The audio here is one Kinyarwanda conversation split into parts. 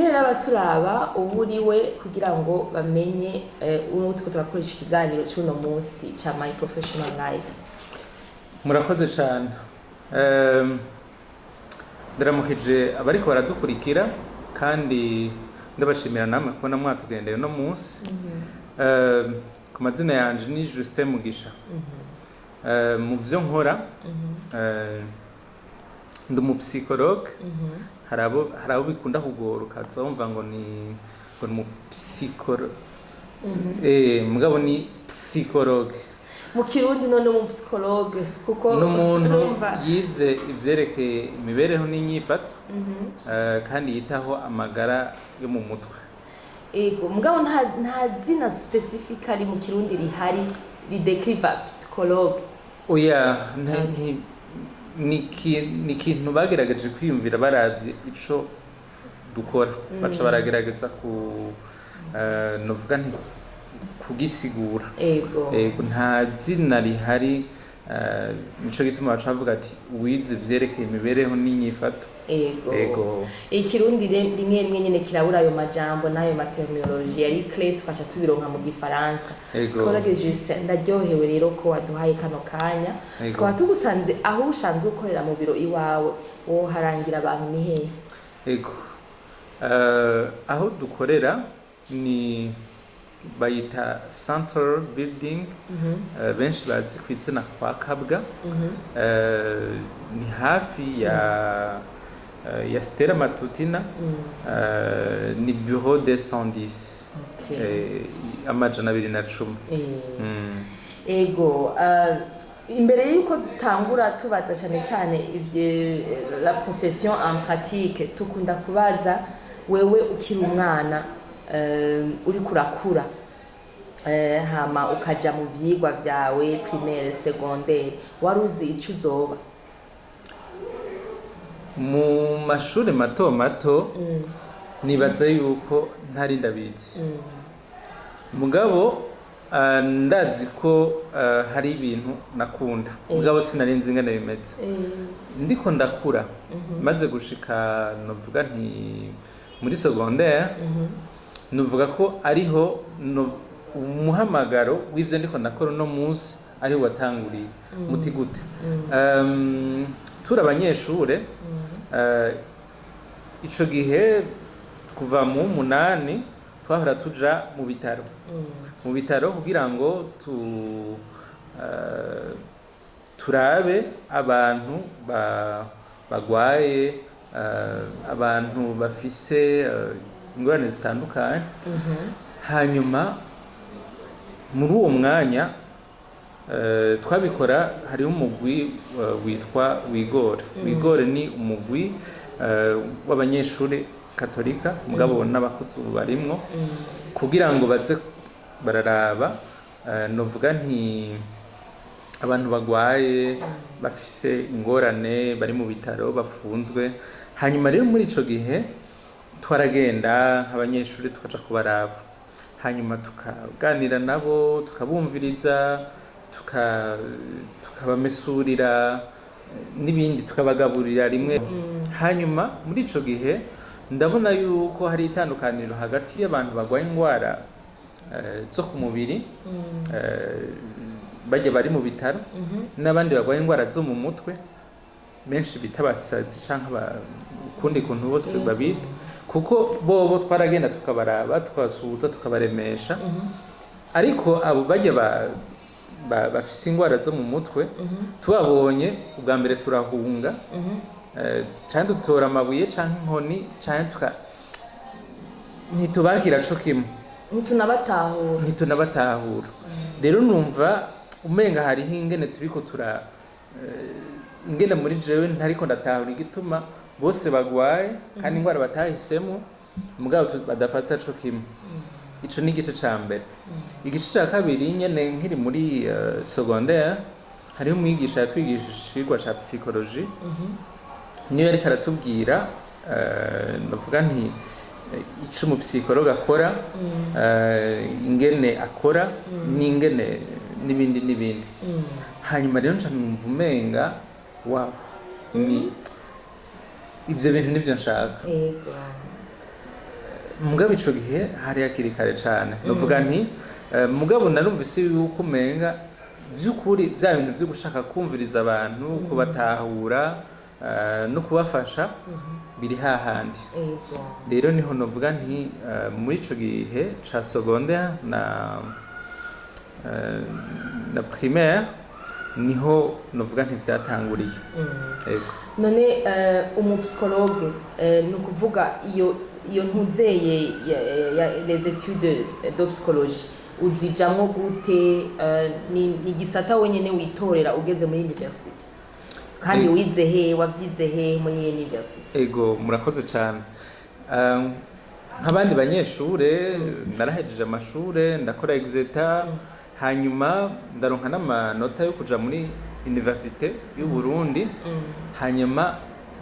tubwire n'abaturaba uburiwe kugira ngo bamenye utwo turakoresha ikiganiro cy'uno munsi cya My Professional Life. Murakoze cyane. Ndaramukije abariko baradukurikira kandi ndabashimira namwe kubona mwatugendeye no munsi. Ku mazina yanje ni Justin Mugisha. Mu byo nkora ndi umupsikologe. Hari abo bikunda kugora ukaza wumva ngo ni umupsikologe. Mugabo ni psikologe. Mu Kirundi none umupsikologe kuko n'umuntu yize ivyerekeye imibereho n'inyifato kandi yitaho amagara yo mu mutwe. Ego mugabo nta zina specifically mu Kirundi rihari ridekriva psychologue. Oya ni ikintu bagerageje kwiyumvira baravye ico dukora baca baragerageza novuga nti kugisigura. Ego nta zina rihari nico gituma baca bavuga ati wize ivyerekeye imibereho n'inyifato. Ego Ikirundi rimwe nyene kirabura ayo majambo n'ayo terminology yari clé tukaca tubironka mu Gifaransa. Psychologue Justin ndaryohewe rero ko waduhaye kano kanya twaba tugusanze aho ushanze ukorera mu biro iwawe wo harangira abantu ni hehe? Ego aho dukorera ni bayita Central Building. Benshi bazi ku izina kwa Kabwa. Ni hafi ya Stella Matutina. Ni bureau de 110. Amajana 210. Ego imbere yuko tangura tubaza cyane la profession en pratique tukunda kubaza wewe ukiri umwana uri kurakura hama ukaja mu vyigwa vyawe primaire secondaire waruzi icyo uzoba? Mu mashuri mato nibaza yuko ntari ndabizi. Mugabo ndazi ko hari ibintu nakunda. Mugabo sinarinzi ingene bimeze. Ndiko ndakura maze gushika novuga nti muri secondaire nuvuga ko ariho umuhamagaro w'ivyo ndiko ndakora no munsi ariho watanguriye. Muti gute? Tura abanyeshure ico gihe kuva mu 8 twahora tuja mu bitaro. Mu bitaro kugira ngo turabe abantu bagwaye, abantu bafise ingorane zitandukanye. Hanyuma muri uwo mwanya twabikora hariho umugwi witwa Wigore. Wigore ni umugwi w'abanyeshuri katolika mugabo n'abakuzi barimwo kugira ngo baze bararaba novuga nti abantu bagwaye bafise ingorane bari mu bitaro bafunzwe. Hanyuma rero muri ico gihe twaragenda abanyeshuri tukaja kubaraba, hanyuma tukaganira nabo tukabumviriza tukabamesurira n'ibindi tukabagaburira rimwe. Hanyuma muri ico gihe ndabona yuko hari itandukaniro hagati y'abantu bagwaye ingwara zo ku mubiri bajya bari mu bitaro n'abandi bagwaye ingwara zo mu mutwe benshi bita abasazi canke kundi kuntu bose babita, kuko bobo twaragenda tukabaraba tukabasuhuza tukabaremesha. Ariko abo bajya bafise ingwara zo mu mutwe tubabonye ubwa mbere turahunga canke dutora amabuye canke inkoni canke ntitubakira co kimwe, ntitunabatahura. Rero numva umenga hariho ingene turiko ingene muri jewe ntariko ndatahura igituma bose bagwaye kandi ingwara batahisemo mugabo badafata co kimwe. Ico ni igice ca mbere. Igice ca kabiri nyene nkiri muri secondaire hariho umwigisha yatwigisha icigwa ca psychologie. Niyo yariko aratubwira novuga nti ico umupsikologe akora, ingene akora n'ingene n'ibindi. Hanyuma rero nca numva umenga wow, ni ivyo bintu nivyo nshaka. mugabo ico gihe hari hakiri kare cane novuga nti mugabo narumvise yuko umenga vy'ukuri vya bintu vyo gushaka kumviriza abantu kubatahura no kubafasha biri hahandi rero niho novuga nti muri ico gihe ca secondaire na primaire niho novuga nti vyatanguriye none umupsikologe ni ukuvuga iyo ntuzeye les études de psychologie uzijamwo gute ni gisata wenyene witorera ugeze muri university kandi wize he wavyize he muri university ego murakoze cyane nk'abandi banyeshure narahejeje amashure ndakora exeta hanyuma ndaronka n'amanota yo kuja muri universite y'u Burundi hanyuma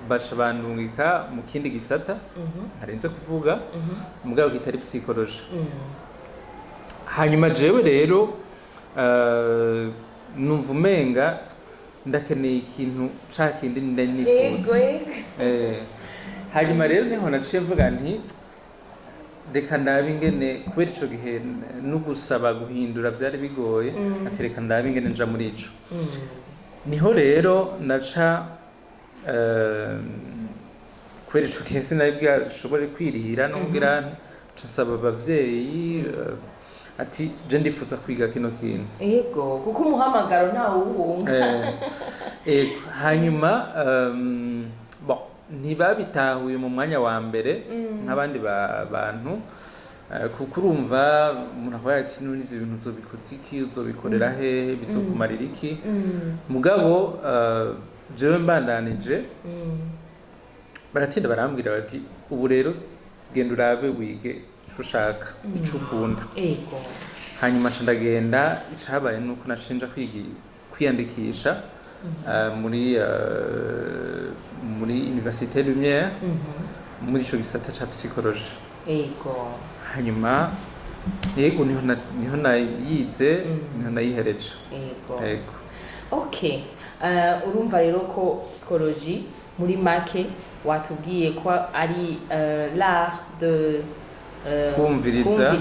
baca bandungika mu kindi gisata harenze kuvuga mugabo kitari psychologie hanyuma jewe rero numva umenga ndakeneye ikintu ca kindi nifuza hanyuma rero niho naciye mvuga nti reka ndabe ingene kubera ico gihe no gusaba guhindura vyari bigoye ati reka ndabe ingene nja muri ico niho rero naca kubera ico gihe sinari bwashobore kwirihira nubwira nsaba abavyeyi ati je ndifuza kwiga kino kintu ego kuko umuhamagaro ntawe uwunga hanyuma bon ntibabitahuye mu mwanya wa mbere nk'abandi bantu kuko urumva umuntu akaba ati none ivyo bintu uzobikoza iki uzobikorera hehe bizokumarira iki mugabo jewe mbandanije baratinda barambwira bati ubu rero genda urabe wige ico ushaka ico ukunda hanyuma nca ndagenda icabaye nuko nacinja kwiyandikisha muri Université Lumière muri ico gisata ca psychologie hanyuma yego niho nayize niho nayihereje yego okay urumva rero ko psychologie muri make watubwiye ko ari l'art de kumviriza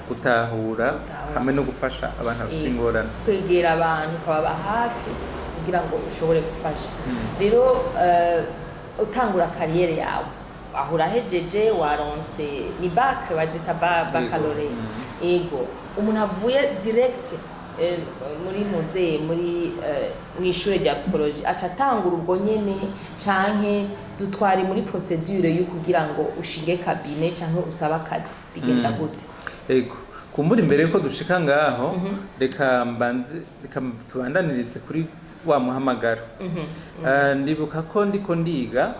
gutahura hamwe no gufasha abantu bafite ingorane kwegera abantu ukababa hafi kugira ngo ushobore gufasha rero utangura kariyeri yawe aho urahejeje waronse ni bac bazita baccalaureat ego umuntu avuye direct muri muze muri mw'ishure rya psychologie aca atangura ubwo nyene canke dutwari muri procedure yo kugira ngo ushinge kabine canke usaba akazi bigenda gute ego kumbura imbere ko dushika ngaho reka tubandanirize kuri wa muhamagaro ndibuka ko ndiko ndiga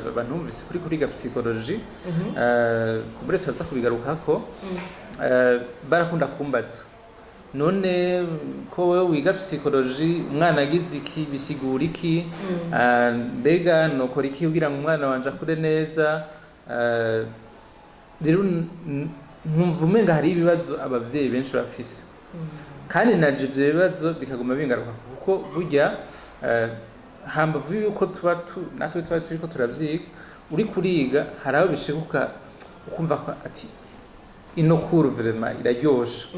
abantu bumvise kuri kuriga psychologie kumbure tuza kubigarukako barakunda kumbaza none ko wewe wiga psychologie umwana agize iki bisigura iki mbega nokora iki kugira ngo umwana wanje akure neza rero nkumva umenga hari ibibazo abavyeyi benshi bafise kandi naje ivyo bibazo bikaguma bingaruka kuko burya hambavu yuko natwe tuba turiko turavyiga uri kuriga hari aho bishikuka ukumva ati ino kuru vraiment iraryoshe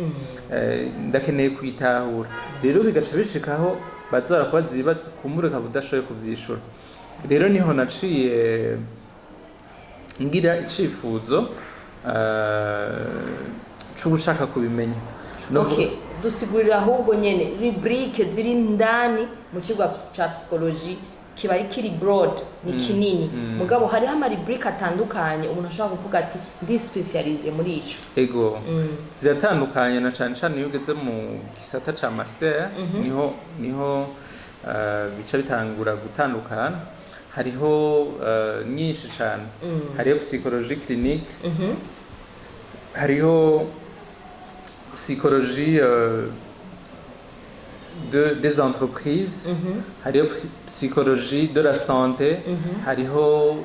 ndakeneye kwitahura rero bigaca bishikaho bazora kubaza ibibazo kumureka budashoboye kuvyishura rero niho naciye ngira icifuzo cyo gushaka kubimenya okay dusigurira ahubwo nyene rubrique ziri ndani mu kigo ca psychologie kiba ari kiri broad ni kinini mugabo hari ama rubrique atandukanye umuntu ashobora kuvuga ati ndi specialize muri ico ego ziratandukanye na cane cane iyo ugeze mu gisata ca master niho bica bitangura gutandukana hariho nyinshi cane hariho psychologie clinique hariho psychologie des entreprises, hariho psychologie de la santé, hariho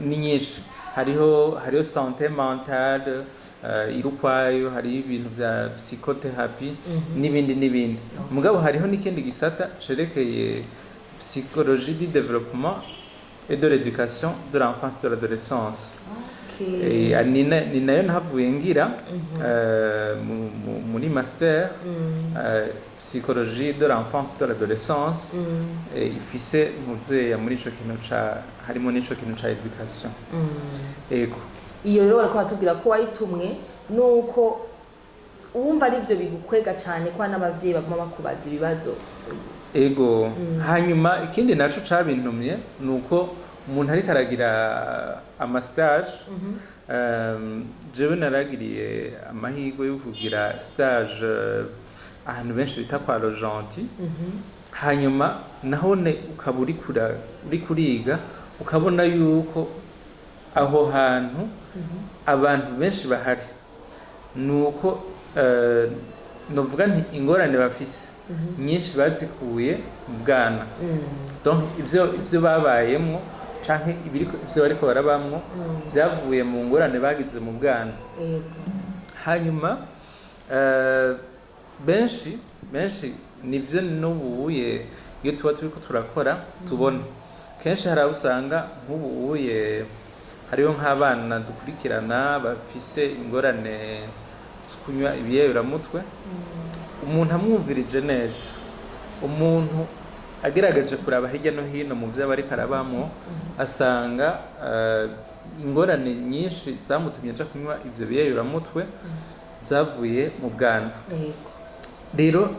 nyinshi, hariho santé mentale, irukwayo, hariho ibintu vya psychotherapie n'ibindi. Mugabo hariho n'ikindi gisata cerekeye psychologie du développement et de l'éducation de l'enfance et de l'adolescence. Okay. ni nayo ntavuye ngira muri master psychologie de l'enfance de l'adolescence ifise muzeya muri ico kintu harimo n'ico kintu ca education. Ego iyo rero bariko batubwira ko wayitumwe nuko wumva ari byo bigukwega cyane kwa n'abavyeyi baguma bakubaza ibibazo. Ego hanyuma ikindi naco cabintumye nuko umuntu ariko aragira amastage jewe naragiriye amahirwe yo kugira stage ahantu benshi bita kwa Rojanti. Hanyuma nahone ukaba uri kuriga ukabona yuko aho hantu abantu benshi bahari nuko novuga nti ingorane bafise nyinshi bazikuye mu bwana. Donc ivyo babayemwo canke ivyo bariko barabamwo vyavuye mu ngorane bagize mu bwana. Hanyuma benshi nivyo n'ubuye iyo tuba turiko turakora tubona kenshi hari usanga nk'ubuye hariyo nk'abana dukurikirana bafise ingorane kunywa ibiyayuramutwe. Umuntu amwumvirije neza, umuntu agerageje kuraba hirya no hino mu vyo bariko arabamwo asanga ingorane nyinshi zamutumye aja kunywa ivyo biyayuramutwe zavuye mu bwana. Rero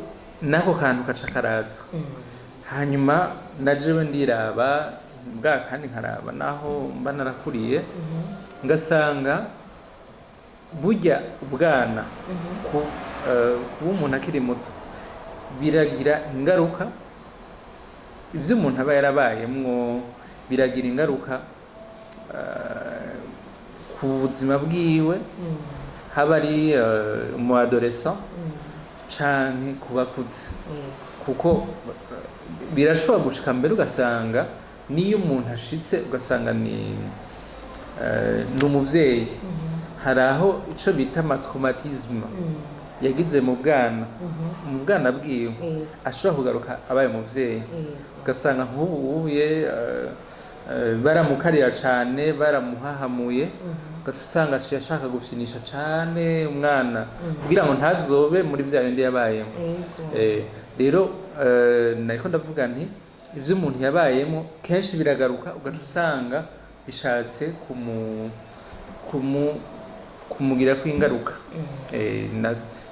nako kantu kaca karaza. Hanyuma najewe ndiraba bwa kandi nkaraba naho mba narakuriye ngasanga burya ubwana kuba umuntu akiri muto biragira ingaruka. Ivyo umuntu aba yarabayemwo biragira ingaruka ku buzima bwiwe, haba ari mu adolescent canke ku bakuze, kuko birashobora gushika mbere ugasanga niyo umuntu ashitse ugasanga ni umuvyeyi hari aho ico bita traumatisme yagize mu bwana bwiwe ashobora kugaruka abaye umuvyeyi ugasanga nk'ubuye baramukarira cane baramuhahamuye ugaca usanga ashaka gufyinisha cane umwana kugira ngo ntazobe muri vya bindi yabayemo. Rero nariko ndavuga nti ivyo umuntu yabayemo kenshi biragaruka ugaca usanga bishatse kumugira kw'ingaruka.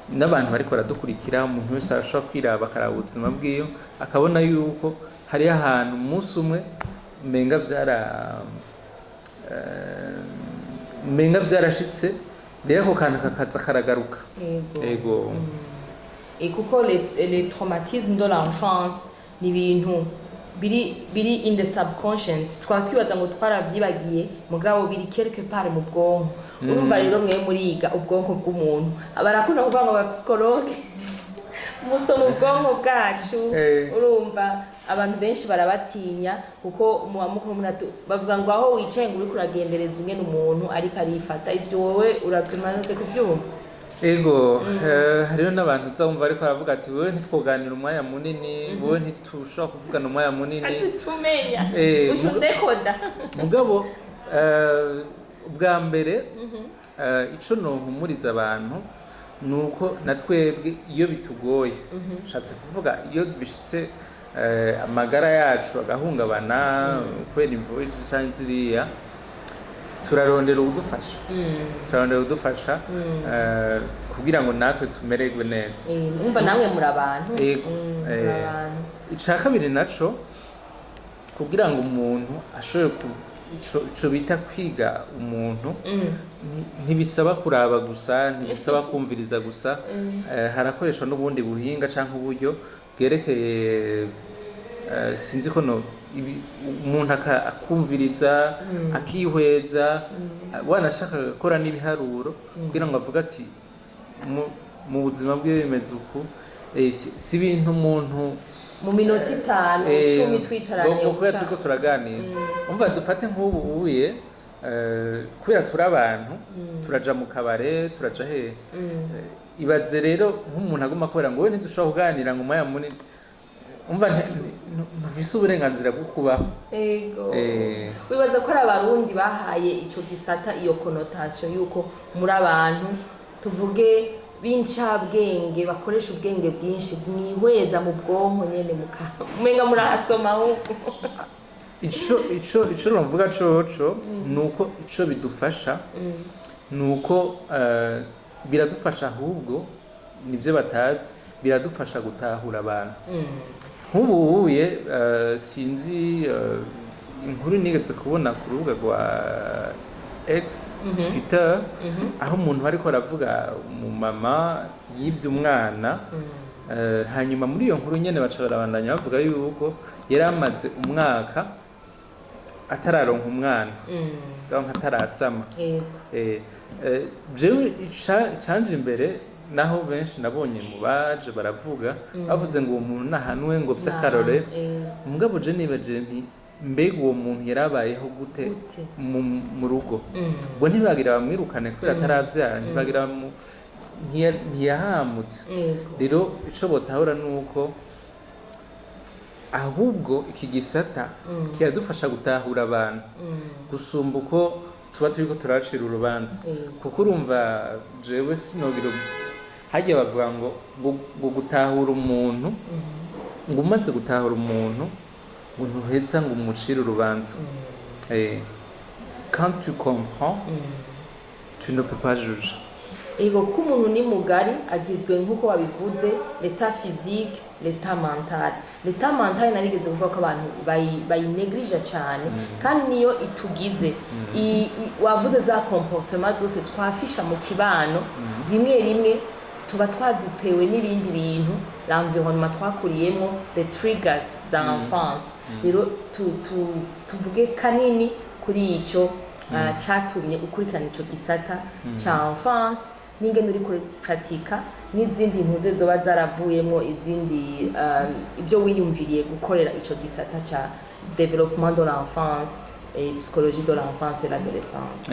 N'abantu bariko baradukurikira umuntu wese ashobora kwiraba akaraba ubuzima bwiwe akabona yuko hariyo ahantu umunsi umwe menga vyarashitse rero ako kantu kakaza karagaruka. Ego kuko les traumatismes de l'enfance ni ibintu biri in the subconscious twaba twibaza ngo twaravyibagiye mugabo biri quelque part mu bwonko. Urumva rero mwe muriga ubwonko bw'umuntu abarakunda kuvuga ngo ba psychologue musoma ubwonko bwacu. Urumva abantu benshi barabatinya kuko bavuga ngo aho wicaye ngo uri kuragendereza ingene umuntu ariko arifata. Ivyo wowe uravyimaze kuvyumva? Ego hariho n'abantu uzumva ariko baravuga ati wewe ntitwoganira umwanya munini, wewe ntitushobora kuvugana umwanya munini tumenya ushudekoda. Mugabo ubwa mbere ico nohumuriza abantu nuko natwebwe iyo bitugoye nshatse kuvuga iyo bishitse amagara yacu agahungabana kubera imvubu canke ziriya turarondera udufasha kugira ngo natwe tumererwe neza. Umva namwe muri abantu. Ica kabiri naco kugira ngo umuntu ashobore ico bita kwiga umuntu ntibisaba kuraba gusa, ntibisaba kumviriza gusa, harakoreshwa n'ubundi buhinga canke uburyo bwerekeye sinzi ko umuntu akumviriza akihweza wanashaka gukora n'ibiharuro kugira ngo avuga ati mu buzima bwiwe bimeze uku. Si ibintu umuntu mu minota 5 10 twicaranye kubera turiko turaganira. Umva dufate nk'ubu uye kubera turi abantu turaja mu kabare turaja ibaze rero nk'umuntu aguma akora ngo we ntidushobora kuganira ngo umwanya munini umva ntufise uburenganzira bwo kubaho. Ego. Wibaza ko ari abarundi bahaye ico gisata iyo connotation yuko muri abantu tuvuge b'incabwenge bakoresha ubwenge bwinshi mwihweza mu bwonko nyene umenga murahasoma ahubwo. Ico nomvuga coco nuko ico bidufasha nuko biradufasha ahubwo nivyo batazi biradufasha gutahura abantu. Nk'ubuye sinzi inkuru nigeze kubona ku rubuga rwa X Twitter aho umuntu ariko aravuga mu mama yivye umwana hanyuma muri iyo nkuru nyene baca barabandanya bavuga yuko yari amaze umwaka atararonka umwana donc atarasama. Jewe canje imbere naho benshi nabonye mu baje baravuga bavuze ngo uwo muntu nahanwe ngo vy'akarore mugabo je nibaje nti mbega uwo muntu yarabayeho gute mu rugo ngo ntibagira bamwirukane kubera ataravyara ntibagira ntiyahamutse. Rero ico botahura nuko ahubwo iki gisata kiradufasha gutahura abantu gusumba uko tuba turiko turacira urubanza kuko urumva jewe sinogira hagiye bavuga ngo gutahura umuntu ngo umaze gutahura umuntu ngo ntuheza ngo umucire urubanza. Quand tu comprends tu ne peux pas juger. Ego ko umuntu ni mugari agizwe nk'uko wabivuze l'état physique l'état mental. L'état mental narigeze kuvuga ko abantu bayineglige cyane kandi niyo itugize wavuze za comportement zose twafisha mu kibano rimwe rimwe tuba twazitewe n'ibindi bintu l'environnement twakuriyemo the triggers za enfance. Rero tuvuge kanini kuri ico catumye ukurikirana ico gisata ca enfance n'ingene uri pratika n'izindi ntuze zoba zaravuyemo izindi ibyo wiyumviriye gukorera ico gisata ca développement de l'enfance et psychologie de l'enfance et l'adolescence.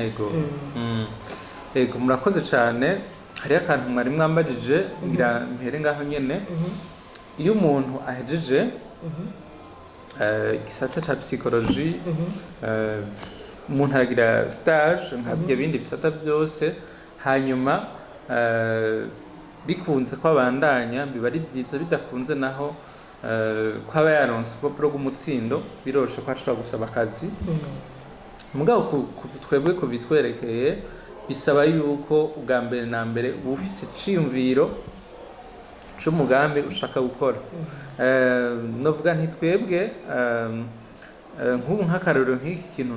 Ego murakoze cyane. Hari akantu mwari mwambajije ngira mpere ngaho nyene iyo umuntu ahejeje gisata ca psychologie umuntu aragira stage nkabye bindi bisata byose hanyuma bikunze kwabandanya biba ari byiza bidakunze naho kwaba yaronse urupapuro rw'umutsindo biroshe ko ashobora gusaba akazi mugabo twebwe ko bitwerekeye bisaba yuko ubwa mbere na mbere uba ufise iciyumviro c'umugambi ushaka gukora. Novuga nti twebwe nk'ubu nk'akarero nk'iki kintu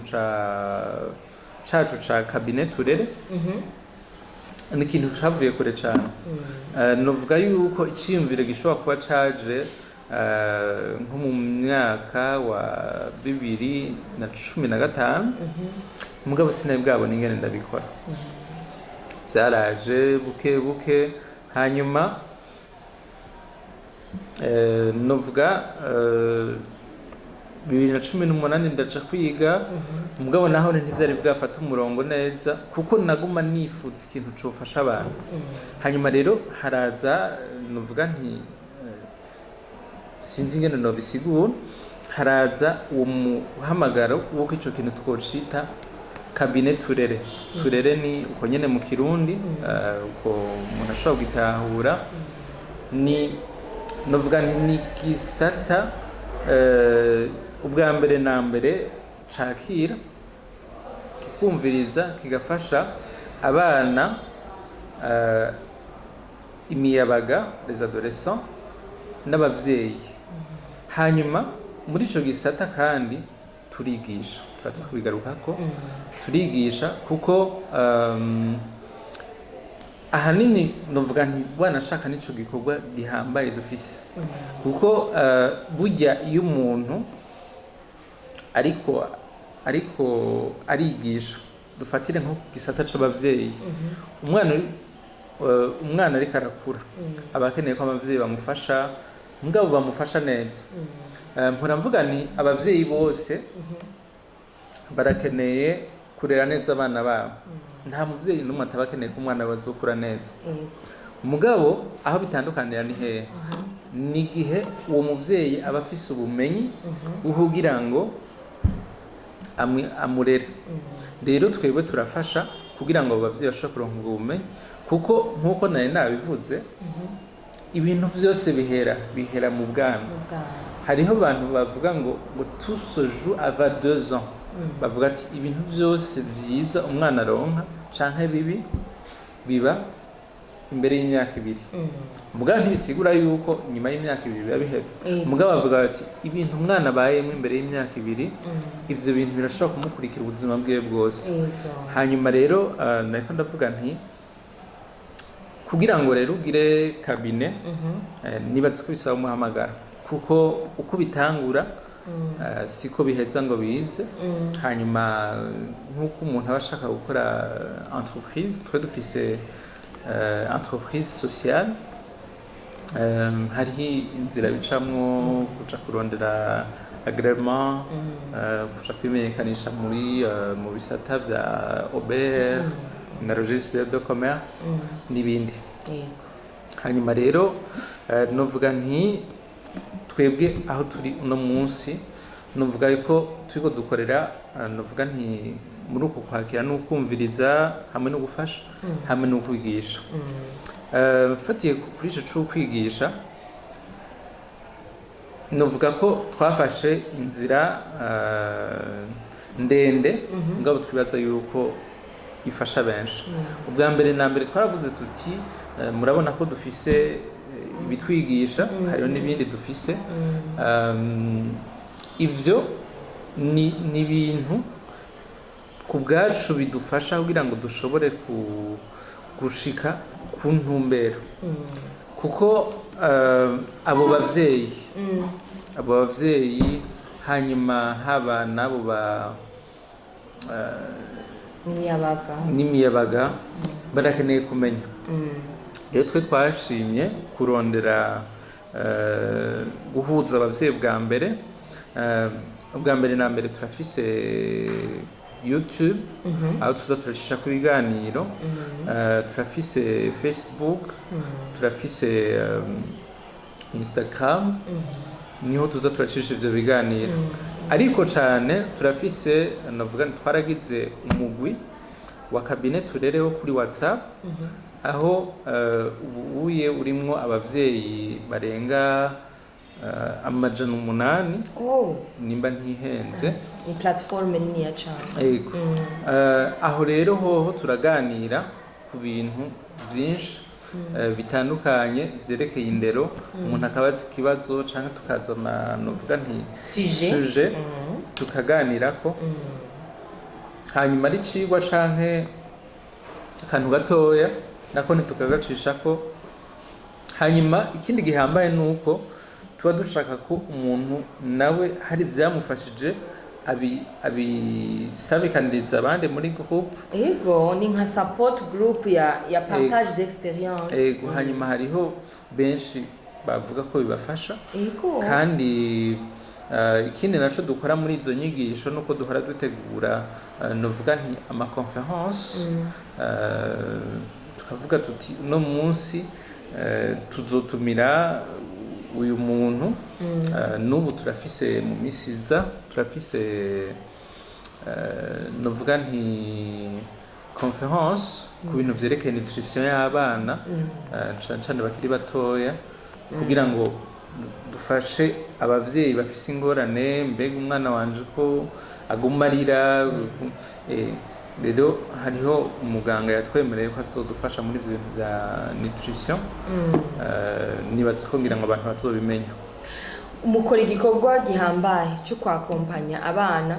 cacu ca cabinet turere ni ikintu cavuye kure cane. Novuga yuko iciyumviro gishobora kuba caje nko mu myaka wa 2015 mugabo sinari bwabona ingene ndabikora. Vyaraje buke buke hanyuma novuga 2018 ndaca kwiga mugabo naho ntivyari bwafata umurongo neza kuko naguma nifuza ikintu cofasha abantu. Hanyuma rero haraza novuga nti sinzi ingene no bisigura haraza uwo muhamagaro w'uko ico kintu twocita cabinet turere. Turere ni uko nyene mu Kirundi uko umuntu ashobora gutahura ni novuga nti ni gisata ubwa mbere na mbere cakira kikumviriza kigafasha abana imiyabaga les adolescents n'abavyeyi. Hanyuma muri ico gisata kandi turigisha turaza kubigarukako turigisha kuko ahanini novuga nti bwana shaka nico gikorwa gihambaye dufise kuko burya iyo umuntu ariko arigisha dufatire nko gisata c'abavyeyi umwana ariko arakura abakeneye ko abavyeyi bamufasha mugabo bamufasha neza. Mpora mvuga nti abavyeyi bose barakeneye kurera neza abana babo nta muvyeyi n'umwe atabakeneye ko umwana bazokura neza mugabo aho bitandukanira ni hehe ni igihe uwo muvyeyi aba afise ubumenyi kugira ngo amurere rero twebwe turafasha kugira ngo abavyeyi bashobore kuronka ubwo bumenyi kuko nk'uko nari nabivuze ibintu byose bihera mu bwana hariho abantu bavuga ngo tout se joue avant 2 ans bavuga ati ibintu byose vyiza umwana aronka canke bibi biba imbere y'imyaka 2 mugabo ntibisigura yuko nyuma y'imyaka 2 biba bihetse mugabo bavuga ati ibintu umwana bayemo imbere y'imyaka 2 ivyo bintu birashobora kumukurikira ubuzima bwe bwose hanyuma rero nariko ndavuga nti kugira ngo rero ugire kabine nibaze ko bisaba umuhamagara kuko uko bitangura siko biheza ngo bize hanyuma nk'uko umuntu aba ashaka gukora entreprise twe dufise entreprise sociale hariho inzira bicamwo kuja kurondera agrément kuja kwimenyekanisha mu bisata vya OBR na registre de commerce n'ibindi hanyuma rero novuga nti twebwe aho turi uno munsi novuga yuko turiko dukorera novuga nti muri uko kwakira no kumviriza hamwe no gufasha hamwe no kwigisha mfatiye kuri ico cyo kwigisha novuga ko twafashe inzira ndende ngabo twibaza yuko ifasha benshi ubwa mbere na mbere twaravuze tuti murabona ko dufise ibitwigisha hariho n'ibindi dufise ivyo ni ibintu ku bwacu bidufasha kugira ngo dushobore gushika ku ntumbero kuko abo bavyeyi hanyuma haba nabo n'imiyabaga barakeneye kumenya rero twe twashimye kurondera guhuza abavyeyi bwa mbere na mbere turafise YouTube aho tuza turacisha ku biganiro turafise Facebook turafise Instagram niho tuza turacisha ivyo biganiro ariko cyane turafise navuga twaragize umugwi wa kabine turereho kuri WhatsApp aho ubuye urimwo abavyeyi barenga amajana 8 nimba ntihenze ni platform nini ya cyane yego aho rero hoho turaganira ku bintu byinshi bitandukanye vyerekeye indero umuntu akabaza ikibazo canke tukazana novuga nti sujet tukaganirako hanyuma ari cigwa canke akantu gatoya nako ntitukagacishako hanyuma ikindi gihambaye nuko tuba dushaka ko umuntu nawe hari vyamufashije abisabikaniriza abandi muri groupe ego ni nka support group ya partage d'experience ego hanyuma hariho benshi bavuga ko bibafasha kandi ikindi naco dukora muri izo nyigisho nuko duhora dutegura novuga nti ama conference tukavuga tuti no munsi tuzotumira uyu muntu n'ubu turafise mu misiza turafise novuga nti conference ku bintu vyerekeye nutrition y'abana cane bakiri batoya kugira ngo dufashe abavyeyi bafise ingorane mbega umwana wanje ko agumarira rero hariho umuganga yatwemereye ko azodufasha muri ivyo bintu vya nutrition nibaza ko ngira ngo abantu bazobimenya umukora igikorwa gihambaye cyo kwakompanya abana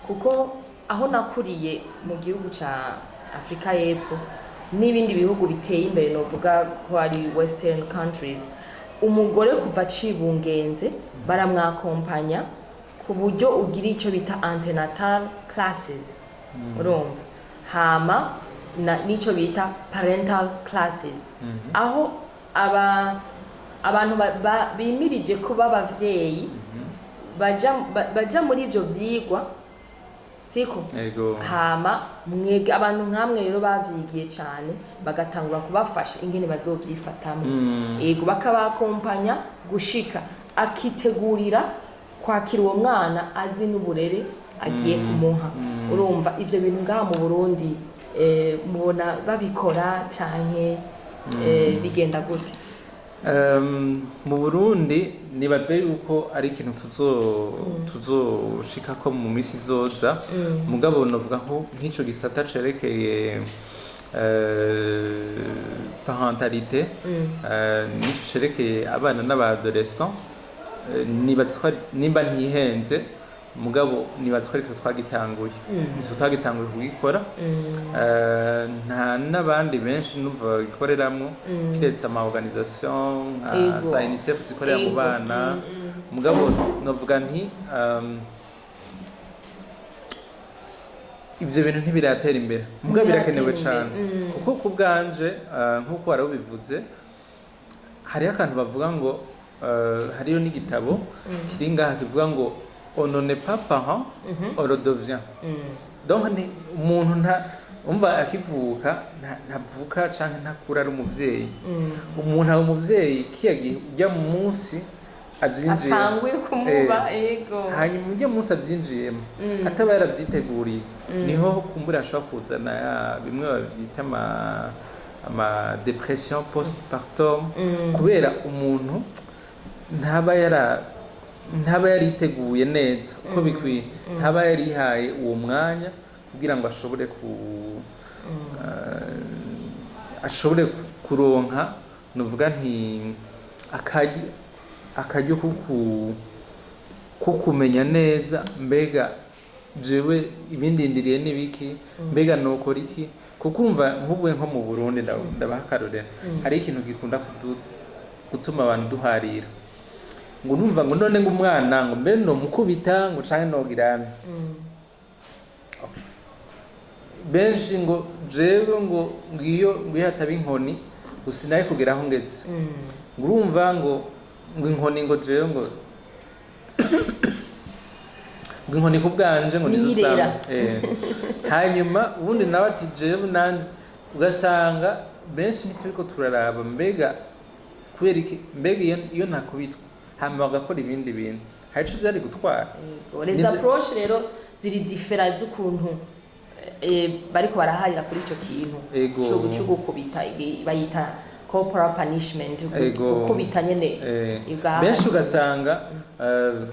kuko aho nakuriye mu gihugu ca Afrika y'Epfo n'ibindi bihugu biteye imbere novuga ko ari western countries umugore kuva cibungenze baramwakompanya ku buryo ugira ico bita antenatal classes urumva hama nico bita parental classes aho abantu bimirije kuba abavyeyi baja muri ivyo vyigwa siko Ego. hama mwege abantu nkamwe rero bavyigiye cyane bagatangura kubafasha ingene bazovyifatamo yego bakabakompanya gushika akitegurira kwakira uwo mwana azi n'uburere agiye kumuha urumva ivyo bintu ngaha mu Burundi mubona babikora canke bigenda gute? Mu Burundi nibaze yuko ari ikintu tuzoshika ko mu misi zoza mugabo novuga nko nk'ico gisata cerekeye parentalité nico cerekeye abana n'abadolescent nibaze ko nimba ntihenze mugabo nibaze ko ari twe twagitanguye nizo twagitanguye kugikora nta n'abandi benshi numva bagikoreramwo kiretse ama organisation za UNICEF zikorera mu bana mugabo novuga nti ivyo bintu ntibiratera imbere mugabo birakenewe cyane kuko ku bwanje nk'uko warabivuze hariho akantu bavuga ngo hariyo n'igitabo kiri ngaha kivuga ngo on n'est pas parent on le devient donc umuntu umva akivuka ntavuka canke ntakura ari umuvyeyi umuntu ari umuvyeyi kiyagiye ujya mu munsi avyinjiye atanguye kumuba ego hanyuma ujya mu munsi avyinjiyemo ataba yaravyiteguriye niho kumbura ashobora kuzana bimwe bavyita ama depression postpartum kubera umuntu ntaba yariteguye neza uko bikwiye ntaba yarihaye uwo mwanya kugira ngo ashobore kuronka nuvuga nti akaryo ko kumenya neza mbega jewe ibindindiriye n'ibiki mbega nokora iki kuko urumva nk'ubwe nko mu Burundi ndabaha akarorero hari ikintu gikunda gutuma abantu duharira ngo numva ngo none ngo umwana ngo mbe no mukubita ngo canke nogirane benshi ngo jewe ngo ngiyo hataba inkoni usinaye kugeraho ngeze ngo urumva ngo inkoni ngo jewe ngo inkoni ku bwanje ngo nizusanga hanyuma ubundi nawe ati jewe nanje ugasanga benshi ntituriko turaraba mbega kubera iki mbega iyo ntakubitwa hama bagakora ibindi bintu hari ico vyari gutwara les approches rero ziri different z'ukuntu bariko baraharira kuri ico kintu cyo gukubita bayita corporal punishment gukubita nyene benshi ugasanga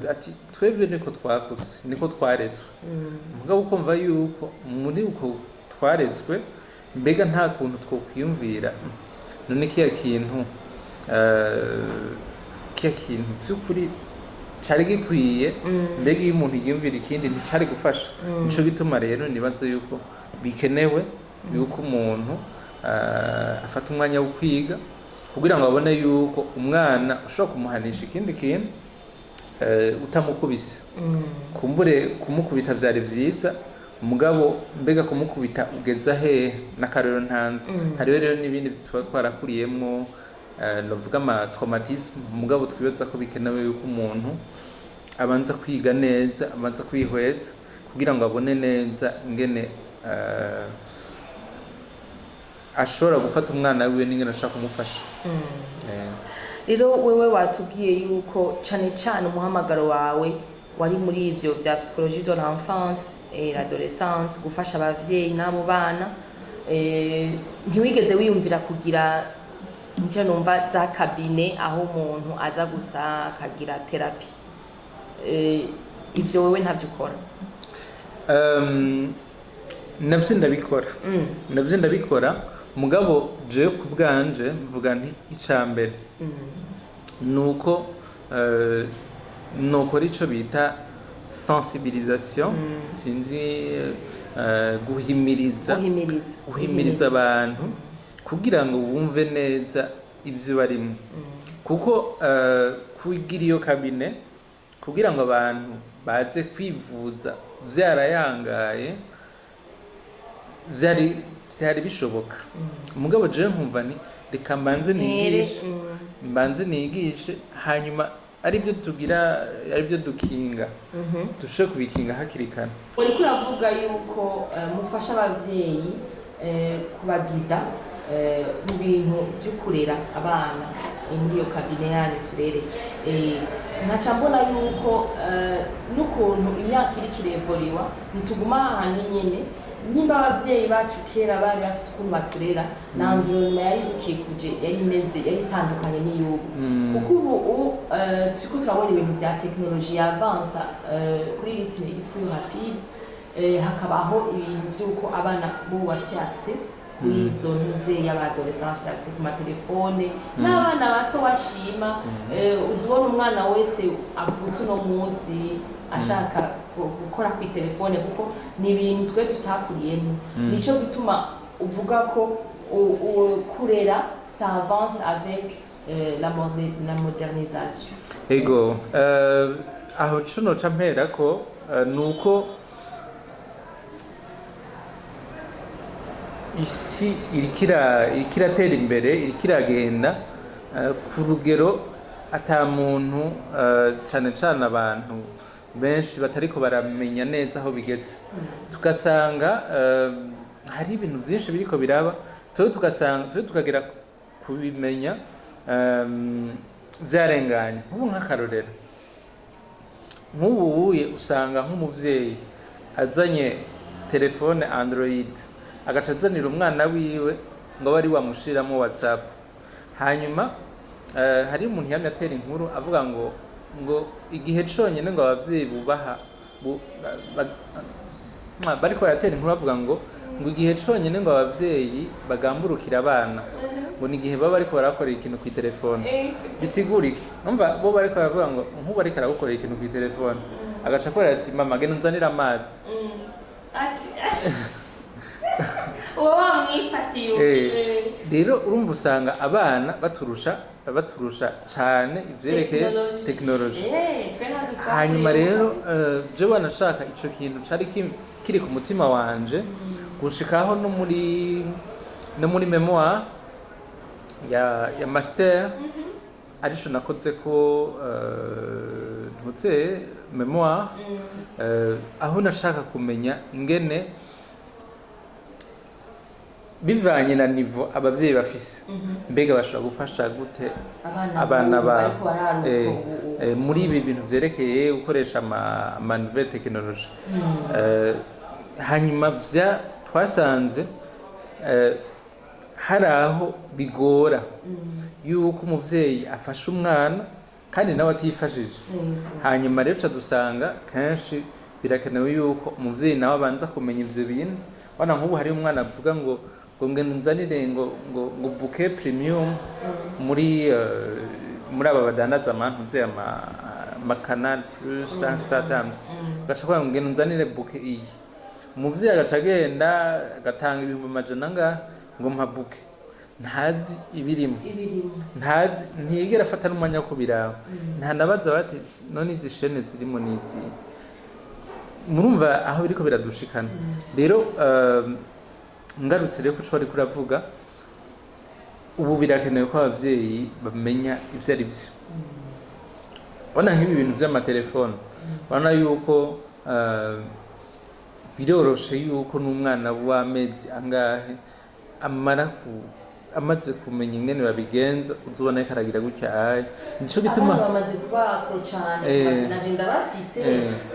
ati twebwe niko twakuze niko twaretswe mugabo ukumva yuko muri uko twaretswe mbega nta kuntu twokwiyumvira none kiya kintu by'ukuri cari gikwiye mbega iyo umuntu yiyumvira ikindi nticari gufasha nico gituma rero nibaze yuko bikenewe yuko umuntu afata umwanya wo kwiga kugira ngo abone yuko umwana ushobora kumuhanisha ikindi kintu utamukubise kumbure kumukubita vyari vyiza umugabo mbega kumukubita ugeza hehe n'akarero ntanze hariho rero n'ibindi tuba twarakuriyemwo novuga ama traumatisme umugabo twibaza ko bikenewe yuko umuntu abanza kwiga neza abanza kwihweza kugira ngo abone neza ingene ashobora gufata umwana wiwe n'ingene ashaka kumufasha rero wewe watubwiye yuko cane cane umuhamagaro wawe wari muri ivyo vya psychologie de l'enfance et l'adolescence gufasha abavyeyi n'abo bana ntiwigeze wiyumvira kugira nje numva za kabine aho umuntu aza gusa akagira therapy ivyo wewe ntavyo ukora navyo ndabikora mugabo je ku bwanje mvuga nti icambere nuko nokora ico bita sensibilisation sinzi guhimiriza abantu kugira ngo bumve neza ivyo barimo kuko kugira iyo kabine kugira ngo abantu baze kwivuza vyarayangaye vyari bishoboka umugabo je nkumva ni reka mbanze nigishe hanyuma aribyo tugira aribyo dukinga dushobora kubikinga hakiri kare. uriko uravuga yuko mufasha abavyeyi kubagida mu bintu byo kurera abana muri iyo kabine yanyu turere nkaca mbona yuko n'ukuntu imyaka iri kirevoriwa ntituguma hahandi nyene nimba abavyeyi bacu kera bari bafise ukuntu baturera na environnement yari dukikuje yari imeze yari itandukanye n'iyubu kuko ubu turiko turabona ibintu vya technologie yavansa kuri rythme iri plus rapide hakabaho ibintu vy'uko abana bo bafise accès kuri izo ntuze y'abadolescents bafise accès ku matelefone n'abana bato bashima uzibona umwana wese avutse uno munsi ashaka gukora ku telefone kuko ni ibintu twe tutakuriyemo nico gituma uvuga ko kurera ça avance avec la modernisation. Ego aho cuno campera ko nuko isi ikiratera imbere irikiragenda ku rugero ata muntu cane cane abantu benshi batariko baramenya neza aho bigeze tugasanga hari ibintu byinshi biriko biraba tukagera kubimenya vyarenganye nk'ubu nk'akarorero nk'ubuye usanga nk'umuvyeyi azanye telefone Android agaca azanira umwana wiwe ngo bari wamushiramo WhatsApp hanyuma hari umuntu yamye atera inkuru avuga ngo igihe conyene ngo abavyeyi bubaha bariko baratera inkuru bavuga ngo igihe conyene ngo abavyeyi bagamburukira abana ngo ni igihe baba bariko barakorera ikintu ku telefone bisigurike umva bo bariko baravuga ngo nkuba ariko aragukorera ikintu ku telefone agaca akora ati mama genda unzanira amazi uwo wamwifatiye rero urumva usanga abana baturusha cane ivyerekeye technology hanyuma rero je wanashaka ico kintu cari kiri ku mutima wanje gushikaho no muri memoire ya master arisho nakoze ko ntutse memoire aho nashaka kumenya ingene bivanye na niveau abavyeyi bafise mbega bashobora gufasha gute abana ba muri ibi bintu vyerekeye gukoresha ama nouvelle technologie hanyuma twasanze hari aho bigora yuko umuvyeyi afasha umwana kandi nawe atifashije hanyuma rero dusanga kenshi birakenewe yuko umuvyeyi nawe abanza kumenya ivyo bintu wana nk'ubu hari umwana avuga ngo ngende nzanire ngo bouquet premium muri aba badandaza amantu nze ama Canal Plus Star Times gacha kwa ngende nzanire bouquet iyi umuvyeyi agaca agenda agatanga 100 ngo mpa bouquet ntazi ibirimo ntazi ntiyigera afata n'umwanya wo kubiraba ntanabaza bati none izi shene zirimo n'izi murumva aho biriko biradushikana rero ngarutse rero kuco bari kuravuga ubu birakenewe ko abavyeyi bamenya ivyo ari vyo bona nk'ibi bintu vy'amatelefone bana yuko biroroshe yuko n'umwana w'amezi angahe amaze kumenya ingene babigenza uzobona ko aragira gutya ayi nico gituma bamaze kuba pro cyane naje ndabafise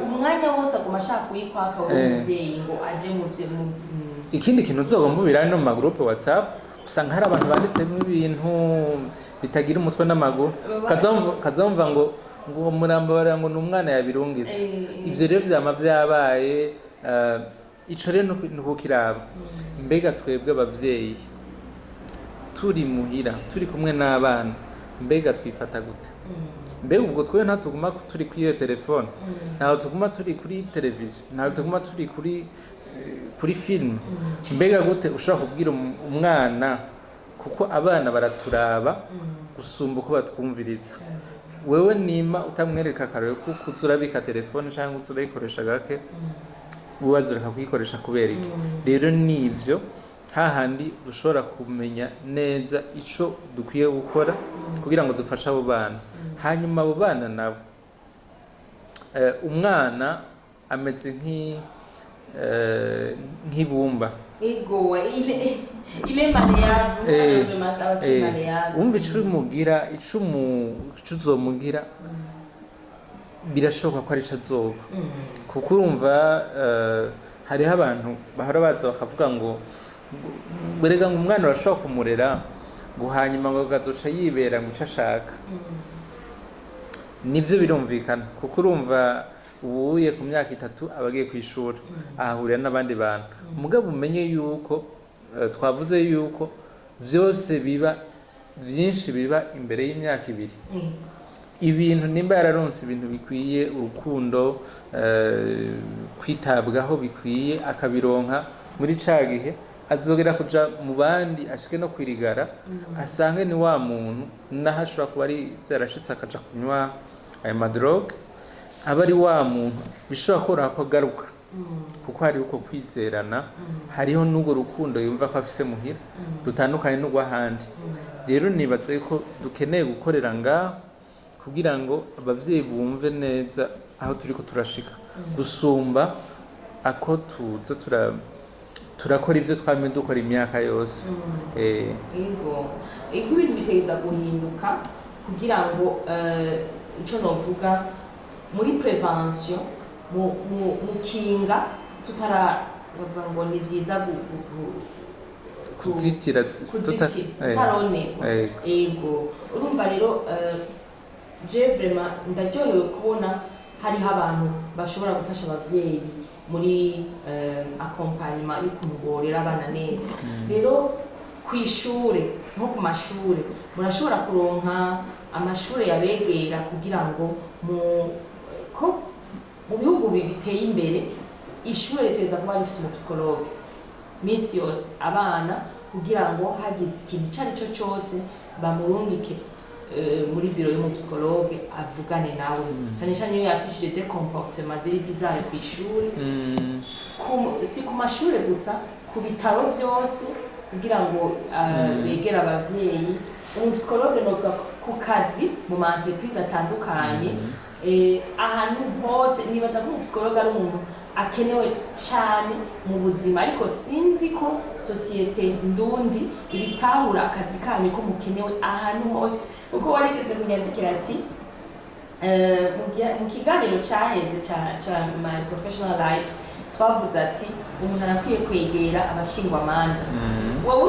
umwanya wose aguma ashaka kuyikwaka wowe umuvyeyi ngo aje mu ikindi kintu uzogomba birane no mu groupe WhatsApp usanga hari abantu banditsemo ibintu bitagira umutwe n'amaguru kazomva ngo murambo bara ngo n'umwana yabirungitse ivyo rero vyama vyabaye ico rero nukukiraba mbega twebwe abavyeyi turi muhira turi kumwe n'abana mbega twifata gute mbega ubwo twe ntatuguma turi kuri iyo telefone ntaho tuguma turi kuri televiziyo ntaho tuguma turi kuri film mbega gute ushobora kubwira umwana kuko abana baraturaba gusumba uko batwumviriza wewe nima utamwereka akarero kuko uzurabika telefone cyangwa uzurayikoresha gake ubazureka kuyikoresha kubera iki rero nivyo hahandi dushobora kumenya neza ico dukwiye gukora kugira ngo dufashe abo bana hanyuma abo bana nabo umwana ameze nk'ibumba. Ego, il est malléable, vraiment abakiri malléable. Umva ico uzomugira birashoboka ko ari ico azoba. Kuko urumva hariho abantu bahora baza bakavuga ngo berega ngo umwana urashobora kumurera ngo hanyuma ngo gazoca yibera ngo ico ashaka. Nivyo birumvikana kuko urumva ubuye ku myaka 3 abagiye kwishura ahahurira n'abandi bantu. Mugabo umenye yuko twavuze yuko vyose biba vyinshi biba imbere y'imyaka 2. Ibintu nimba yararonse ibintu bikwiye urukundo kwitabwaho bikwiye akabironka muri ca gihe azogera kuja mu bandi ashike no kwirigara asange ni wa muntu naho ashobora kuba ari vyarashitse akaja kunywa aya madrogue aba ari wa muntu bishobora koroha ko agaruka kuko hari uko kwizerana hariho n'ubwo rukundo yumva ko afise muhira rutandukanye n'ugwahandi. Rero nibatse ko dukeneye gukorera ngaho kugira ngo abavyeyi bumve neza aho turiko turashika gusumba ako tuza turakora ivyo twamye dukora imyaka yose. Ego ibintu bitegeza guhinduka kugira ngo ico novuga muri prevention mu kinga bavuga ngo ni vyiza kuzitira tutarone. Ego urumva rero je vraiment ndaryohewe kubona hariho abantu bashobora gufasha abavyeyi muri accompagnement y'ukuntu borera abana neza. Rero kwishure nko ku mashure murashobora kuronka amashure yabegera kugira ngo mu bihugu biteye imbere ishure riteza kuba rifise umupsikologe misi yose abana kugira ngo hagize ikintu icyo ari cyo cyose bamurungike muri biro y'umupsikologe avugane nawe cyane cyane iyo yafishije des comportements ziri bizarre ku ishuri si ku mashure gusa ku bitaro vyose kugira ngo begera abavyeyi. Umupsikologe novuga ku kazi mu ma entreprise atandukanye ahantu hose nibaza ko umupsikologe ari umuntu akenewe cyane mu buzima, ariko sinzi ko societe ndundi ibitahura akazi kanyu ko mukenewe ahantu hose kuko warigeze kunyandikira ati mu kiganiro cyaheze ca my professional life twavuze ati umuntu arakwiye kwegera abashingwamanza. Wowe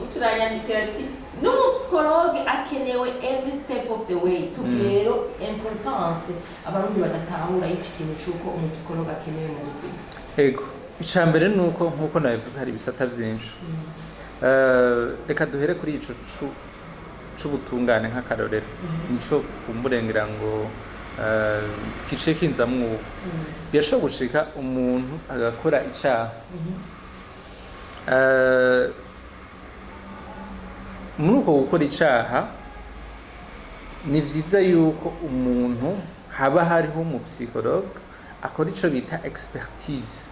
ucuranyandikira ati n'umupsikologe akenewe every step of the way. Tubwero importance abarundi badatahura iki kintu cyuko umupsikologe akenewe mu buzima. Ego icambere nuko nkuko nabivuze hari bisata byinshi. Reka duhere kuri ico c'ubutungane nk'akarorero nico kumburengera ngo kice kinzamwo birashobora gushika umuntu agakora icaha muri uko gukora icaha ni vyiza yuko umuntu haba hariho umupsikologe akora ico bita expertise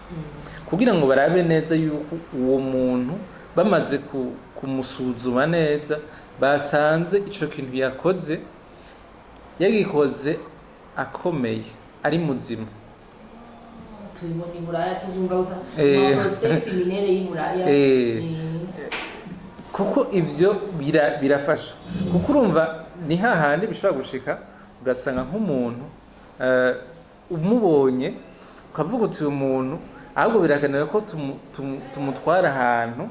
kugira ngo barabe neza yuko uwo muntu bamaze kumusuzuma neza basanze ico kintu yakoze yagikoze akomeye ari muzima. Tubibona i Buraya tuzumva gusa procès criminel y'i Buraya kuko ivyo birafasha kuko urumva ni hahandi bishobora gushika ugasanga nk'umuntu umubonye ukavuga uti uyu muntu ahubwo birakenewe ko tumutwara ahantu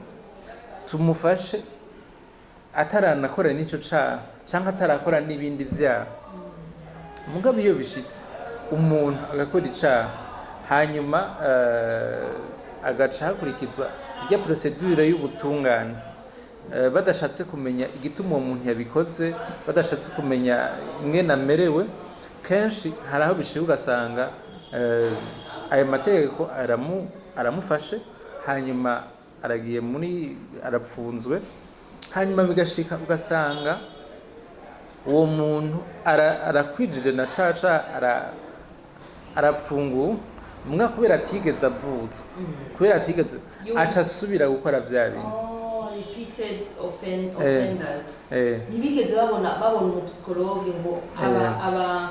tumufashe ataranakora n'ico caha canke atarakora n'ibindi vyaha. Mugabo iyo bishitse umuntu agakora icaha hanyuma agaca hakurikizwa irya procedure y'ubutungane badashatse kumenya igituma uwo muntu yabikoze, badashatse kumenya ingene amerewe, kenshi hari aho bishika ugasanga ayo mategeko aramufashe hanyuma aragiye arapfunzwe, hanyuma bigashika ugasanga uwo muntu arakwijije na caca arapfunguwe mbwa kubera atigeze avuzwa kubera atigeze aca asubira gukora vya bintu. repeated offenders ntibigeze babona umupsikologe ngo aba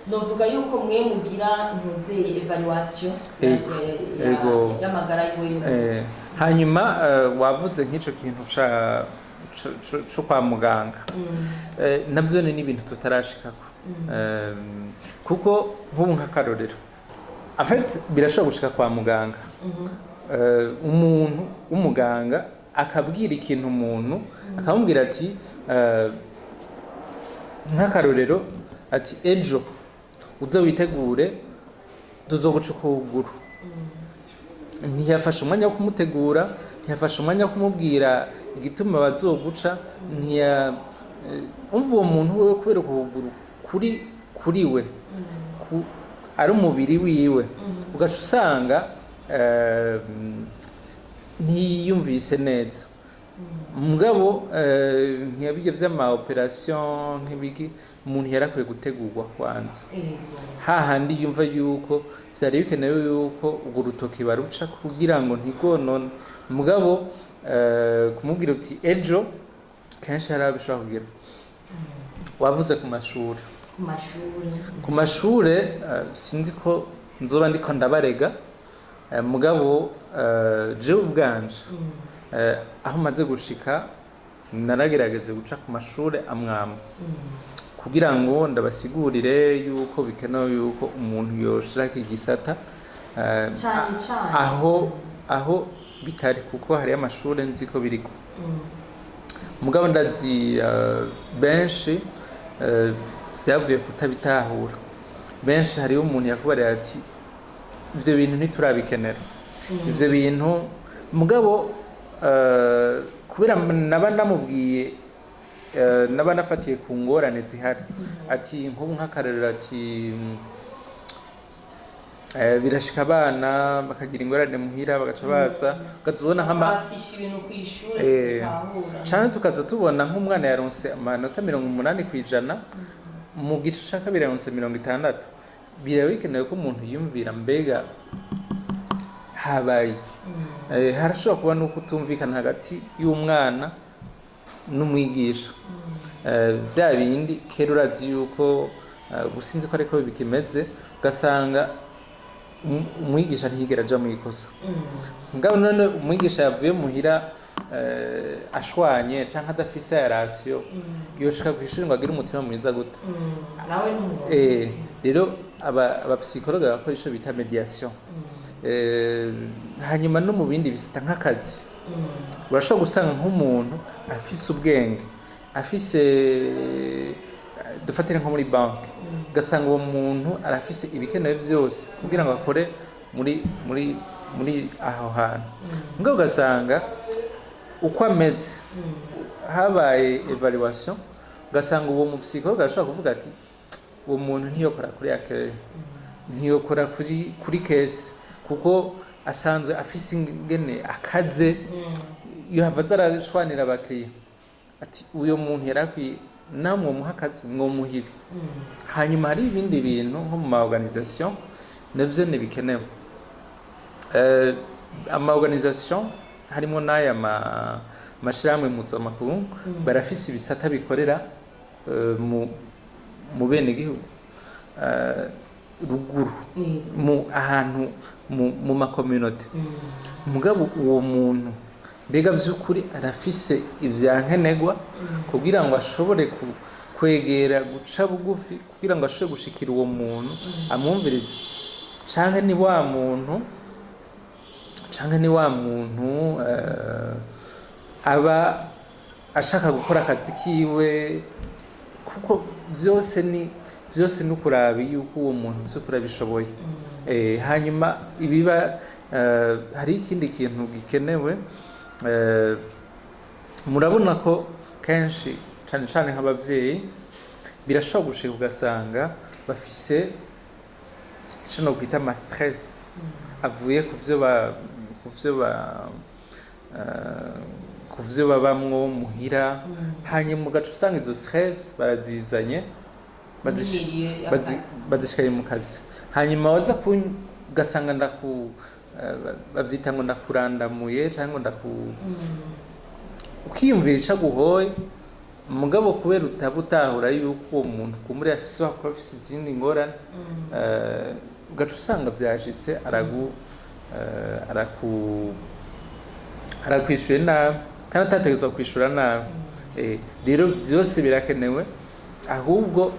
novuga yuko mwe mugira ntuzeye evaluation y'amagara yiwe. Hanyuma wavuze nk'ico kintu cyo kwa muganga nabyo ni ibintu tutarashikako kuko nk'ubu nk'akarorero afite birashobora gushika kwa muganga umuntu w'umuganga akabwira ikintu umuntu akamubwira ati nk'akarorero ati ejo uze witegure tuzoguca ukuguru ntiyafashe umwanya wo kumutegura ntiyafashe umwanya wo kumubwira igituma bazoguca umva uwo muntu wewe kubera ukuguru kuri we ari umubiri wiwe ugaca usanga ntiyumvise neza mugabo ntiyabige vy'ama operation nk'ibiki umuntu yarakwiye gutegurwa kwanza hahandi yumva yuko vyari bikenewe yuko urwo rutoki baruca kugira ngo ntigonone mugabo kumubwira uti ejo kenshi hari abishobora kugira wavuze ku mashure sinzi ko nzoba ndiko ndabarega mugabo jewe ubwanje aho maze gushika naragerageze guca ku mashure amwamwe kugira ngo ndabasigurire yuko bikenewe yuko umuntu yoshiraka igisata aho bitari kuko hari amashure nzi ko biriko mugabo ndazi benshi vyavuye kutabitahura benshi hariho umuntu yakubarira ati ivyo bintu ntiturabikenera ivyo bintu mugabo kubera naba namubwiye naba nafatiye ku ngorane zihari ati nk'ubu nk'akarorero ati birashika abana bakagira ingorane muhira bagaca baza ukazibona bafisha ibintu ku ishure canke tukaza tubona nk'umwana yaronse amanota 80% mu gice ca kabiri yaronse 60 biraba bikenewe ko umuntu yumvira mbega habaye harashobora kuba no kutumvikana hagati y'umwana n'umwigisha vya bindi kera urazi yuko gusinzi ko ariko bikimeze ugasanga umwigisha ntiyigera aja mu ikosa ngabo none umwigisha yavuye muhira ashwanye canke adafise yarasiyo yoshika kwishuri ngo agire umutima mwiza gute nawe rero abapsikologa bakora ico bita mediation hanyuma no mu bindi bisita nk'akazi urashobora gusanga nk'umuntu afise ubwenge afise dufatire nko muri banki ugasanga uwo muntu arafise ibikenewe byose kugira ngo akore muri aho hantu ngo ugasanga uko ameze habaye evaluation ugasanga uwo mupsikologa ashobora kuvuga ati uwo muntu ntiyokora kuri akere ntiyokora kuri kesi kuko asanzwe afise ingene akaze iyo havaza arashwanira abakiriya ati uyo muntu yarakwiye namwe muha akazi mwomuhibi hanyuma hari ibindi bintu nko mu ma-organisation navyo ntibikenewe ama-organisation harimo n'aya mashirahamwe mpuzamakungu barafise ibisata bikorera mu bene gihugu ruguru mu ahantu mu makominote mugabo uwo muntu mbega vy'ukuri arafise ivyankenegwa kugira ngo ashobore kwegera guca bugufi kugira ngo ashobore gushikira uwo muntu amwumvirize canke ni wa muntu aba ashaka gukora akazi kiwe kuko vyose ni ukurabi yuko uwo muntu vy'ukuri abishoboye hanyuma ibiba hari ikindi kintu gikenewe murabona ko kenshi cane nk'abavyeyi birashobora gushika ugasanga bafise ico no kwita ama stress avuye kuvyo babamwo muhira hanyuma ugaca usanga izo stress barazizanye bazishikaye mu kazi hanyuma waza ugasanga bavyita ngo ndakurandamuye cyangwa ukiyumvira ico aguhoye mugabo kubera utabutahura yuko uwo muntu kumuri afise wakora afise izindi ngorane ugaca usanga vyashitse arakwishuye nabi kandi atategerezwa kwishura nabi rero vyose birakenewe ahubwo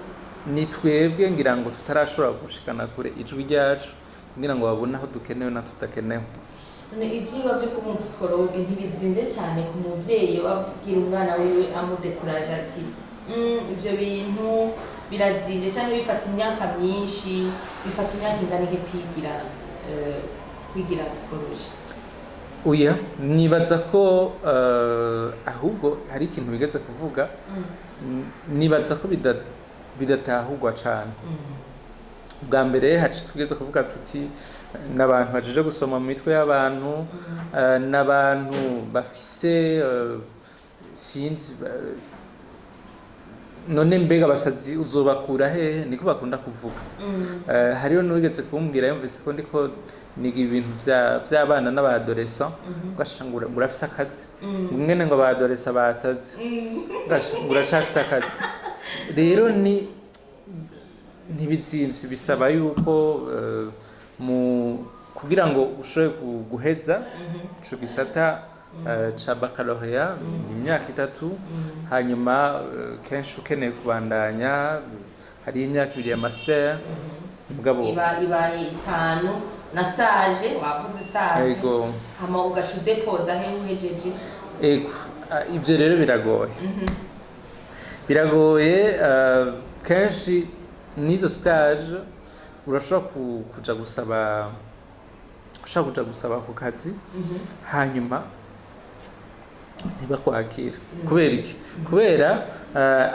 ni twebwe ngira ngo tutarashobora gushikana kure ijwi ryacu kugira ngo babone aho dukenewe na tudakenewe. Ivyigwa vyo kuba umupsikologe ntibizimvye cyane ku muvyeyi wabwira umwana wiwe amudekuraje ati ivyo bintu birazimvye cyangwa bifata imyaka myinshi, bifata imyaka inganike kwigira psychologie. Oya nibaza ko ahubwo hari ikintu bigeze kuvuga nibaza ko bidatahurwa cane. Bwa mbere haci tugeze kuvuga tuti n'abantu bajeje gusoma mu mitwe y'abantu n'abantu bafise sinzi none mbega abasazi uzobakura hehe niko bakunda kuvuga. Hariho n'uwigeze kumbwira yumvise ko ndiko niga ibintu vy'abana n'abadolescent gashangura urafise akazi mwene ngo abadolescent basaze gashangura cafise akazi rero ntibizimvye bisaba yuko kugira ngo ushobore guheza ico gisata ca baccalauréat imyaka 3 hanyuma kenshi ukeneye kubandanya hari imyaka 2 ya master mugabo ibaye 5 na stage wavuze stage hama ugashudepoza he uhejeje ivyo rero biragoye kenshi nizo stage urashobora kuja gusaba ku kazi hanyuma ntibakwakira kubera iki kubera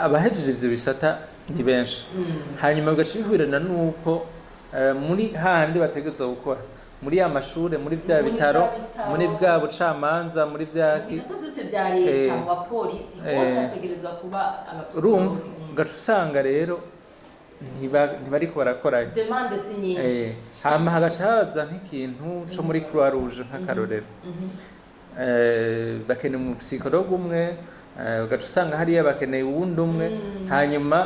abahejeje ivyo bisata ni benshi hanyuma ugaca bihurana nuko muri hahandi bategeza gukora muri ya mashure muri vya bitaro muri bwa bucamanza muri vya ibisata byose vya leta mu bapolisi bose bategerezwa kuba urumva ugaca usanga rero ntibariko barakora demande si nyinshi hama hagaca haza nk'ikintu co muri Croix Rouge nk'akarorero bakeneye mu psychologue umwe ugaca usanga hariya bakeneye uwundi umwe hanyuma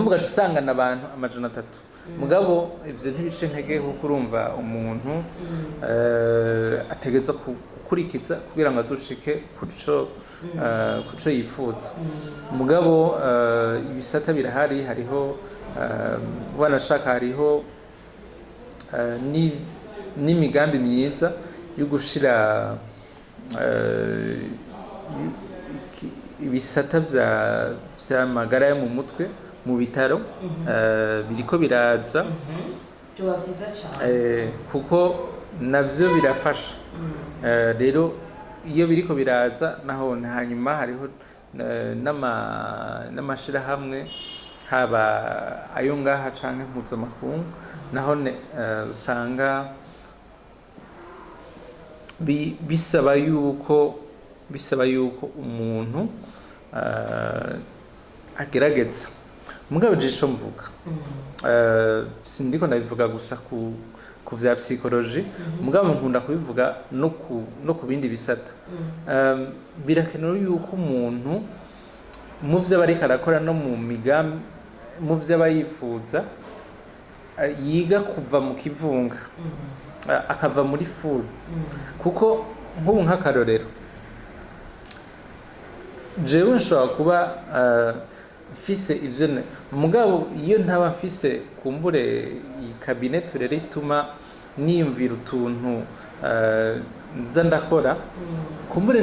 ugaca usanga n'abantu 300 mugabo ivyo ntibice ntege kuko urumva umuntu ategeza gukurikiza kugira ngo azushike kuco yifuza mugabo ibisata birahari hariho banashaka hariho n'imigambi myiza yo gushira ibisata vy'amagara yo mu mutwe mu bitaro biriko biraza byo bavyiza cyane kuko navyo birafasha rero iyo biriko biraza naho hanyuma hariho n'amashirahamwe haba ayo ngaha canke mpuzamakungu naho usanga bisaba yuko umuntu agerageza mugabo je ico mvuga sindiko ndabivuga gusa ku vya psychologie mugabo nkunda kubivuga no ku bindi bisata birakenewe yuko umuntu mu vyo bariko arakora no mu migambi mu vyo abayifuza yiga kuva mu kivunga akava muri full kuko nk'ubu nk'akarorero jewe nshobora kuba mfise ivyo mugabo iyo ntaba mfise kumbure ikabinet rero ituma niyumvira utuntu nza ndakora kumbure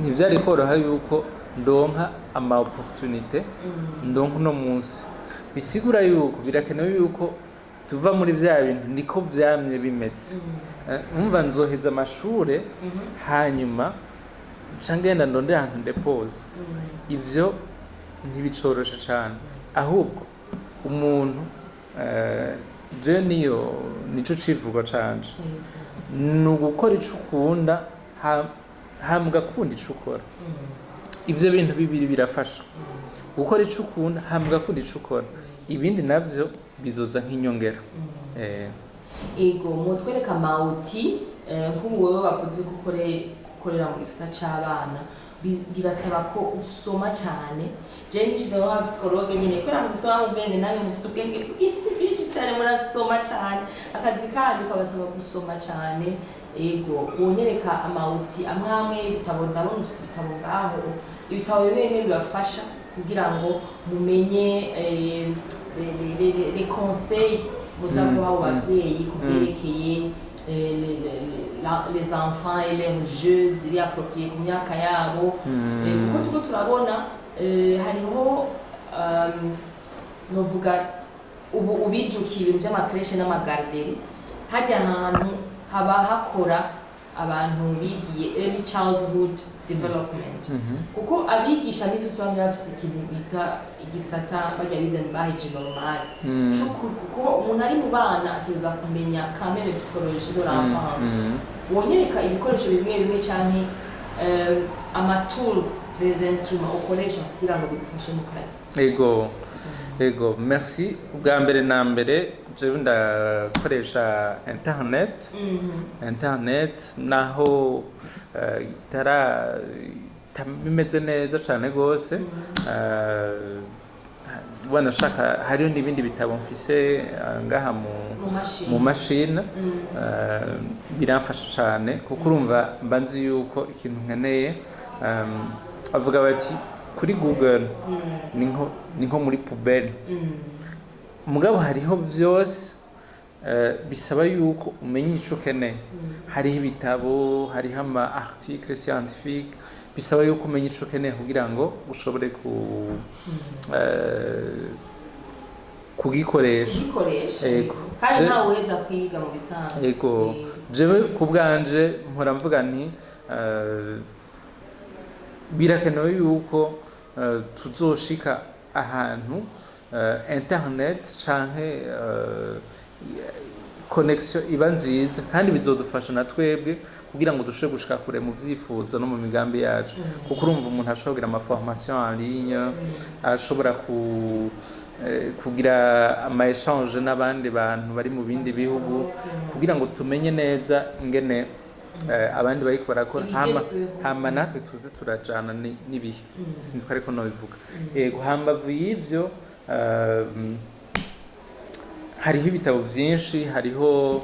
ntivyari koroha yuko ndonka ama opportunité ndonka no munsi bisigura yuko birakenewe yuko tuva muri vya bintu niko vyamye bimeze umva nzoheza amashure hanyuma cangenda ndonde ahantu ndepose ivyo ntibicoroshe cane ahubwo umuntu je nico civugo canje ni ugukora ico ukunda hambwa kundi ico ukora ivyo bintu bibiri birafasha gukora ico ukunda hambwa kundi ico ukora ibindi navyo bizoza nk'inyongera ego mutwereka mauti nk'ubu wewe bavuze ko gukorera mu gisata c'abana birasaba ko usoma cyane je nishize wa psychologue nyine kubera mu gusoma mu bwenge nawe mufite ubwenge bwinshi cyane murasoma cyane akazi kanyu kabasaba gusoma cyane ego wonyereka amauti amwe ibitabo ndabona ibitabo ngaho ibitabo bimwe bibafasha kugira ngo mumenye les conseils muza guha abo bavyeyi kuvyerekeye les enfants et leurs jeux ziri approprié ku myaka yabo kuko tuko turabona hariho novuga ubu ubijukiye ibintu by'amakrèche n'amagarderi hajya ahantu haba hakora abantu bigiye early childhood development kuko abigisha misi usanga bafite ikintu bita igisata bajya bizana bahije normal kuko umuntu ari mu bana ateza kumenya kamere psychologie de l'enfance wonyereka ibikoresho bimwe cyane ama tools les instruments ukoresha kugira ngo bigufashe mu kazi ego merci ubwa mbere na mbere jewe ndakoresha internet naho bimeze neza cyane gose wanashaka hariyo n'ibindi bitabo mfise ngaha mu mashine biramfasha cyane kuko urumva mbanzi yuko ikintu nkeneye avuga bati kuri Google ni nko muri poubelle mugabo hariho vyose bisaba yuko umenya ico ukeneye hariho ibitabo hariho ama article scientifique bisaba yuko umenya ico ukeneye kugira ngo ushobore kugikoresha kandi nawe uheza kwiga mu bisanzwe yego jewe ku bwanje mpora mvuga nti birakenewe yuko tuzoshika ahantu internet canke connection iba nziza kandi bizodufasha na twebwe kugira ngo dushobore gushika kure mu vyifuzo no mu migambi yacu kuko urumva umuntu ashobora kugira ama formation en ligne ashobora kugira ama échange n'abandi bantu bari mu bindi bihugu kugira ngo tumenye neza ingene abandi bariko barakora hama natwe tuze turajana n'ibihe sinzi ko ariko no bivuga yego hambavu y'ivyo hariho ibitabo vyinshi hariho